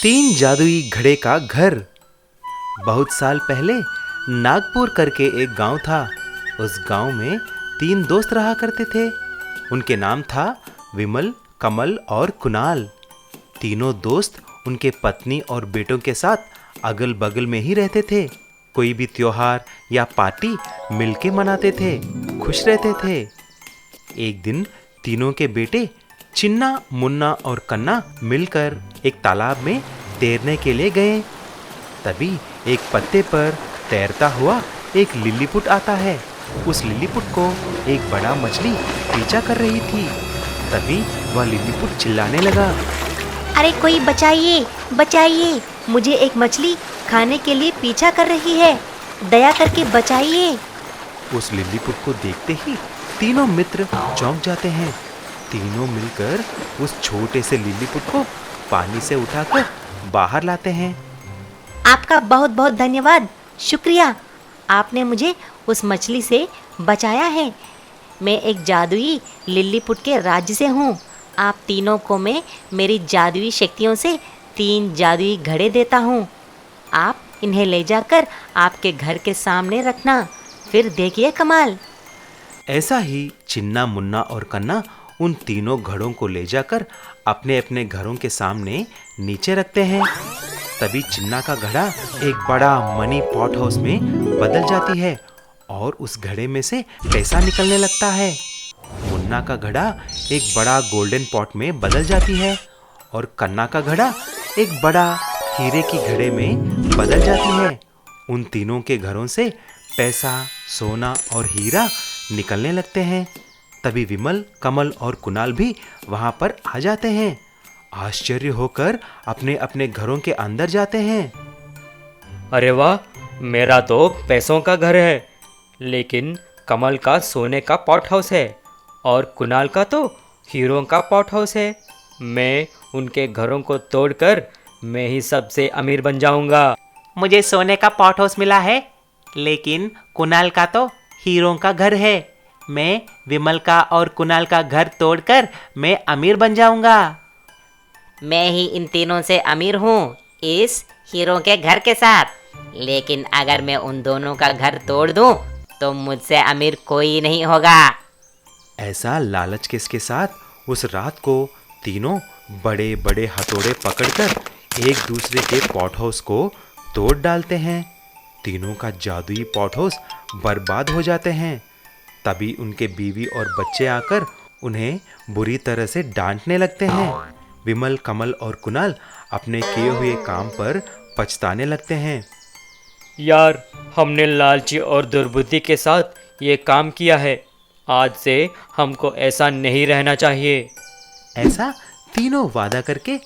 तीन जादुई घड़े का घर। बहुत साल पहले नागपुर करके एक गांव था। उस गांव में तीन दोस्त रहा करते थे। उनके नाम था विमल, कमल और कुणाल। तीनों दोस्त उनके पत्नी और बेटों के साथ अगल बगल में ही रहते थे। कोई भी त्योहार या पार्टी मिलके मनाते थे, खुश रहते थे। एक दिन तीनों के बेटे चिन्ना, मुन्ना और कन्ना मिलकर एक तालाब में तैरने के लिए गए। तभी एक पत्ते पर तैरता हुआ एक लिलीपुट आता है। उस लिलीपुट को एक बड़ा मछली पीछा कर रही थी। तभी वह लिलीपुट चिल्लाने लगा, अरे कोई बचाइए, बचाइए, मुझे एक मछली खाने के लिए पीछा कर रही है, दया करके बचाइए। उस लिलीपुट को देखते ही तीनों मित्र चौंक जाते हैं। तीनों मिलकर उस छोटे से लिलीपुट को पानी से उठाकर बाहर लाते हैं। आपका बहुत बहुत धन्यवाद, शुक्रिया। आपने मुझे उस मछली से बचाया है। मैं एक जादुई लिलीपुट के राज्य से हूँ। आप तीनों को मैं मेरी जादुई शक्तियों से 3 जादुई घड़े देता हूँ। आप इन्हें ले जाकर आपके घर के सामने रखना, फिर देखिए कमाल। ऐसा ही चिन्ना, मुन्ना और कन्ना उन तीनों घड़ों को ले जाकर अपने अपने घरों के सामने नीचे रखते हैं। तभी चिन्ना का घड़ा एक बड़ा मनी पॉट हाउस में बदल जाती है और उस घड़े में से पैसा निकलने लगता है। मुन्ना का घड़ा एक बड़ा गोल्डन पॉट में बदल जाती है और कन्ना का घड़ा एक बड़ा हीरे की घड़े में बदल जाती है। उन तीनों के घरों से पैसा, सोना और हीरा निकलने लगते हैं। तभी विमल, कमल और कुणाल भी वहां पर आ जाते हैं। आश्चर्य होकर अपने अपने घरों के अंदर जाते हैं। अरे वाह, मेरा तो पैसों का घर है, लेकिन कमल का सोने का पॉट हाउस है और कुणाल का तो हीरों का पॉट हाउस है। मैं उनके घरों को तोड़कर मैं ही सबसे अमीर बन जाऊंगा। मुझे सोने का पॉट हाउस मिला है, लेकिन कुणाल का तो हीरों का घर है। मैं विमल का और कुणाल का घर तोड़कर मैं अमीर बन जाऊंगा। मैं ही इन तीनों से अमीर हूँ इस हीरो के घर के साथ, लेकिन अगर मैं उन दोनों का घर तोड़ दूँ तो मुझसे अमीर कोई नहीं होगा। ऐसा लालच के साथ उस रात को तीनों बड़े बड़े हथौड़े पकड़कर एक दूसरे के पॉट हाउस को तोड़ डालते हैं। तीनों का जादुई पॉट हाउस बर्बाद हो जाते हैं। तभी उनके बीवी और बच्चे आकर उन्हें बुरी तरह से डांटने लगते हैं। विमल, कमल और कुणाल अपने किए हुए काम पर पछताने लगते हैं। यार, हमने लालची और दुर्बुद्धि के साथ ये काम किया है। आज से हमको ऐसा नहीं रहना चाहिए। ऐसा तीनों वादा करके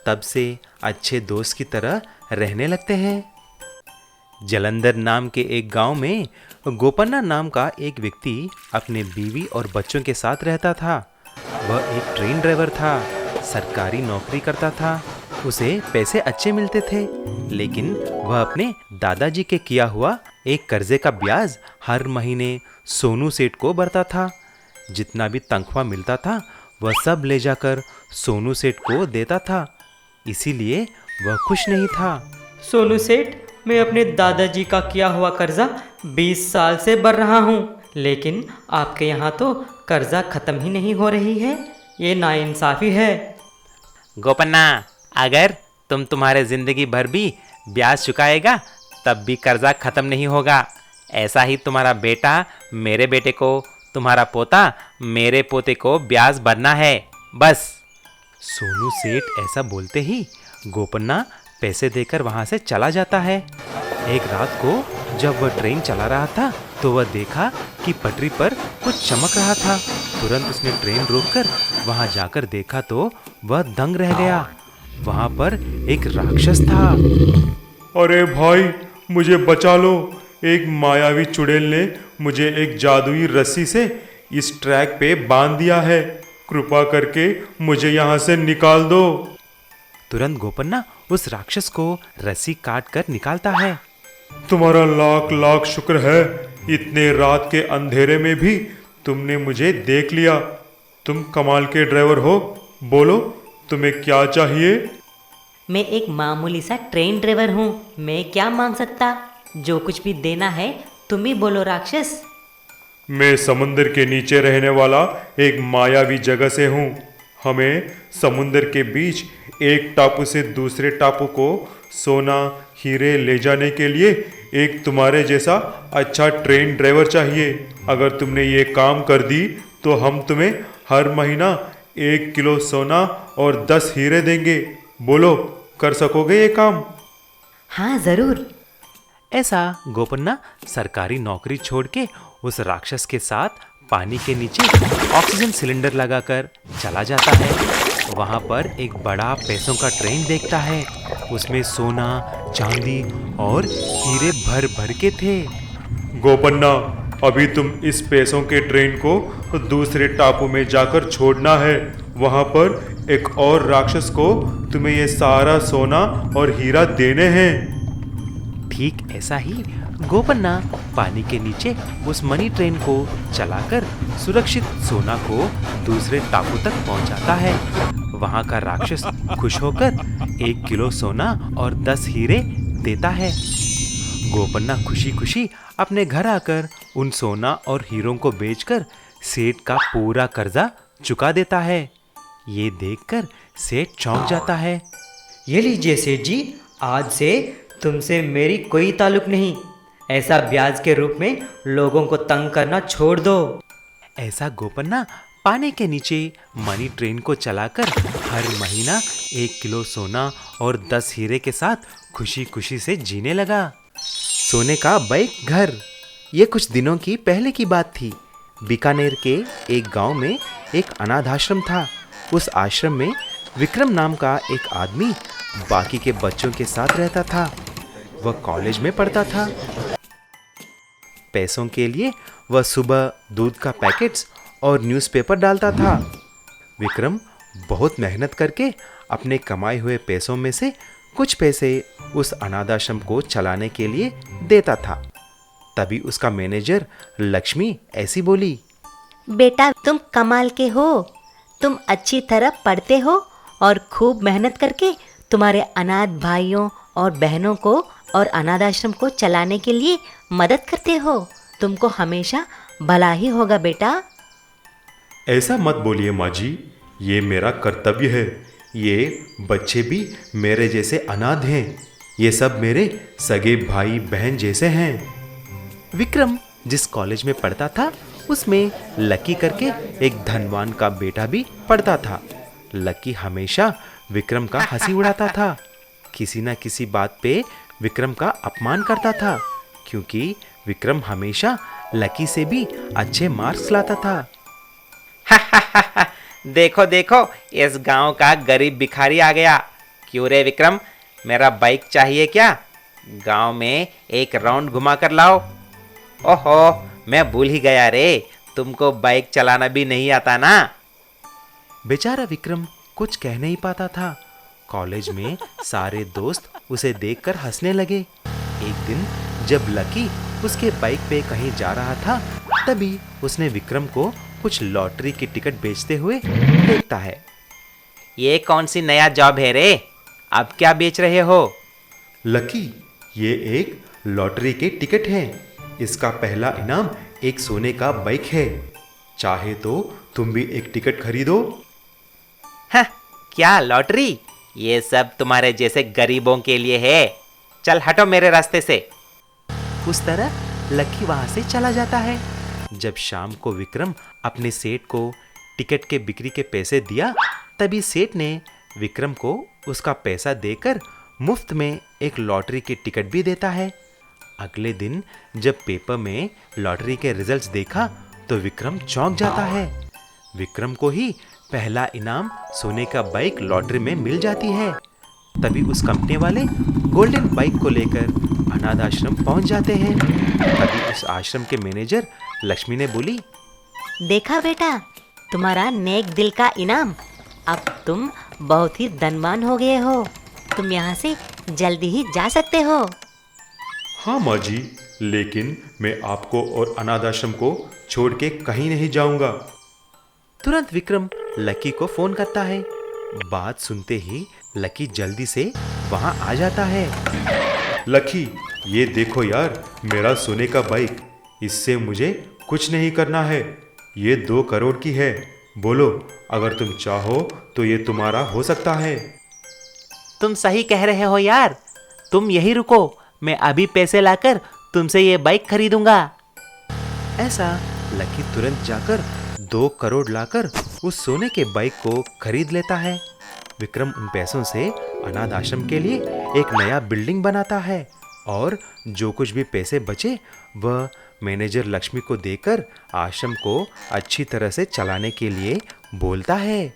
तब से अच्छे दोस्त की तरह रहने लगते हैं। जलंधर नाम के एक गांव में गोपन्ना नाम का एक व्यक्ति अपने बीवी और बच्चों के साथ रहता था। वह एक ट्रेन ड्राइवर था, सरकारी नौकरी करता था। उसे पैसे अच्छे मिलते थे, लेकिन वह अपने दादाजी के किया हुआ एक कर्जे का ब्याज हर महीने सोनू सेठ को भरता था। जितना भी तनख्वाह मिलता था वह सब ले जाकर सोनू सेठ को देता था। इसीलिए वह खुश नहीं था। सोनू सेठ, मैं अपने दादाजी का किया हुआ कर्जा 20 साल से भर रहा हूँ, लेकिन आपके यहाँ तो कर्जा खत्म ही नहीं हो रही है। ये नाइंसाफ़ी है। गोपन्ना, अगर तुम्हारे जिंदगी भर भी ब्याज चुकाएगा तब भी कर्जा खत्म नहीं होगा। ऐसा ही तुम्हारा बेटा मेरे बेटे को, तुम्हारा पोता मेरे पोते को ब्याज भरना है, बस। सोनू सेठ ऐसा बोलते ही गोपन्ना पैसे देकर वहां से चला जाता है। एक रात को जब वह ट्रेन चला रहा था तो वह देखा कि पटरी पर कुछ चमक रहा था। तुरंत उसने ट्रेन रोककर वहां जाकर देखा तो वह दंग रह गया। वहां पर एक राक्षस था। अरे भाई, मुझे बचा लो। एक मायावी चुड़ैल ने मुझे एक जादुई रस्सी से इस ट्रैक पे बांध दिया है। कृपा करके मुझे यहाँ से निकाल दो। तुरंत गोपन्ना उस राक्षस को रस्सी काट कर निकालता है। तुम्हारा लाख लाख शुक्र है, इतने रात के अंधेरे में भी तुमने मुझे देख लिया। तुम कमाल के ड्राइवर हो। बोलो, तुम्हें क्या चाहिए? मैं एक मामूली सा ट्रेन ड्राइवर हूँ, मैं क्या मांग सकता। जो कुछ भी देना है तुम ही बोलो राक्षस। मैं समुद्र के नीचे रहने वाला एक मायावी जगह से हूँ। हमें समुद्र के बीच एक टापू से दूसरे टापू को सोना हीरे ले जाने के लिए एक तुम्हारे जैसा अच्छा ट्रेन ड्राइवर चाहिए। अगर तुमने ये काम कर दी तो हम तुम्हें हर महीना 1 किलो सोना और 10 हीरे देंगे। बोलो, कर सकोगे ये काम? हाँ ज़रूर। ऐसा गोपन्ना सरकारी नौकरी छोड़ के उस राक्षस के साथ पानी के नीचे ऑक्सीजन सिलेंडर लगाकर चला जाता है। वहां पर एक बड़ा पैसों का ट्रेन देखता है। उसमें सोना, चांदी और हीरे भर भर के थे। गोपन्ना, अभी तुम इस पैसों के ट्रेन को दूसरे टापू में जाकर छोड़ना है। वहां पर एक और राक्षस को तुम्हें ये सारा सोना और हीरा देने हैं। ठीक ऐसा ही गोपन्ना पानी के नीचे उस मनी ट्रेन को चलाकर सुरक्षित सोना को दूसरे टापू तक पहुंचाता है। वहां का राक्षस खुश होकर 1 किलो सोना और 10 हीरे देता है। गोपन्ना खुशी खुशी अपने घर आकर उन सोना और हीरों को बेचकर सेठ का पूरा कर्जा चुका देता है। ये देखकर सेठ चौंक जाता है। ये लीजिए सेठ जी, आज से तुमसे मेरी कोई ताल्लुक नहीं। ऐसा ब्याज के रूप में लोगों को तंग करना छोड़ दो। ऐसा गोपन्ना पानी के नीचे मनी ट्रेन को चलाकर हर महीना 1 किलो सोना और 10 हीरे के साथ खुशी खुशी से जीने लगा। सोने का बैक घर। ये कुछ दिनों की पहले की बात थी। बीकानेर के एक गांव में एक अनाथ आश्रम था। उस आश्रम में विक्रम नाम का एक आदमी बाकी के बच्चों के साथ रहता था। वह कॉलेज में पढ़ता था। पैसों के लिए वह सुबह दूध का पैकेट्स और न्यूज़पेपर डालता था। विक्रम बहुत मेहनत करके अपने कमाए हुए पैसों में से कुछ पैसे उस अनाथाश्रम को चलाने के लिए देता था। तभी उसका मैनेजर लक्ष्मी ऐसी बोली, बेटा तुम कमाल के हो। तुम अच्छी तरह पढ़ते हो और खूब मेहनत करके तुम्हारे अनाथ भाइयों और बहनों को और अनाथ आश्रम को चलाने के लिए मदद करते हो। तुमको हमेशा भला ही होगा बेटा। ऐसा मत बोलिए माँ जी, ये मेरा कर्तव्य है। ये बच्चे भी मेरे जैसे अनाथ हैं। ये सब मेरे सगे भाई बहन जैसे हैं। विक्रम जिस कॉलेज में पढ़ता था उसमें लकी करके एक धनवान का बेटा भी पढ़ता था। लकी हमेशा विक्रम का हंसी उड़ाता था। किसी न किसी बात पे विक्रम का अपमान करता था, क्योंकि विक्रम हमेशा लकी से भी अच्छे मार्क्स लाता था। देखो देखो, इस गांव का गरीब भिखारी आ गया। क्यों रे विक्रम, मेरा बाइक चाहिए क्या? गांव में एक राउंड घुमा कर लाओ। ओहो, मैं भूल ही गया रे, तुमको बाइक चलाना भी नहीं आता ना। बेचारा विक्रम कुछ कह नहीं पाता था। कॉलेज में सारे दोस्त उसे देखकर हंसने लगे। एक दिन जब लकी उसके बाइक पे कहीं जा रहा था, तभी उसने विक्रम को कुछ लॉटरी की टिकट बेचते हुए देखता है। ये कौन सी नया जॉब है रे? अब क्या बेच रहे हो? लकी, ये एक लॉटरी के टिकट है। इसका पहला इनाम एक सोने का बाइक है। चाहे तो तुम भी एक टिकट खरीदो। हाँ, क्या लॉटरी? ये सब तुम्हारे जैसे गरीबों के लिए है। चल हटो मेरे रास्ते से। उस तरह लकी वहां से चला जाता है। जब शाम को विक्रम अपने सेठ को टिकट के बिक्री के पैसे दिया, तभी सेठ ने विक्रम को उसका पैसा देकर मुफ्त में एक लॉटरी की टिकट भी देता है। अगले दिन जब पेपर में लॉटरी के रिजल्ट्स देखा तो विक्रम चौंक जाता है। विक्रम को ही पहला इनाम सोने का बाइक लॉटरी में मिल जाती है। तभी उस कंपनी वाले गोल्डन बाइक को लेकर अनाथ आश्रम पहुंच जाते हैं। तभी उस आश्रम के मैनेजर लक्ष्मी ने बोली, देखा बेटा, तुम्हारा नेक दिल का इनाम। अब तुम बहुत ही धनवान हो गए हो। तुम यहाँ से जल्दी ही जा सकते हो। हाँ माँ जी, लेकिन मैं आपको और अनाथ आश्रम को छोड़ के कहीं नहीं जाऊंगा। तुरंत विक्रम लकी को फोन करता है। बात सुनते ही लकी जल्दी से वहां आ जाता है। लकी, ये देखो यार, मेरा सोने का बाइक। इससे मुझे कुछ नहीं करना है। ये 2 करोड़ की है। बोलो, अगर तुम चाहो तो ये तुम्हारा हो सकता है। तुम सही कह रहे हो यार, तुम यही रुको, मैं अभी पैसे लाकर तुमसे ये बाइक खरीदूंगा। ऐसा लकी तुरंत जाकर 2 करोड़ लाकर उस सोने के बाइक को खरीद लेता है। विक्रम उन पैसों से अनाथ आश्रम के लिए एक नया बिल्डिंग बनाता है और जो कुछ भी पैसे बचे वह मैनेजर लक्ष्मी को देकर आश्रम को अच्छी तरह से चलाने के लिए बोलता है।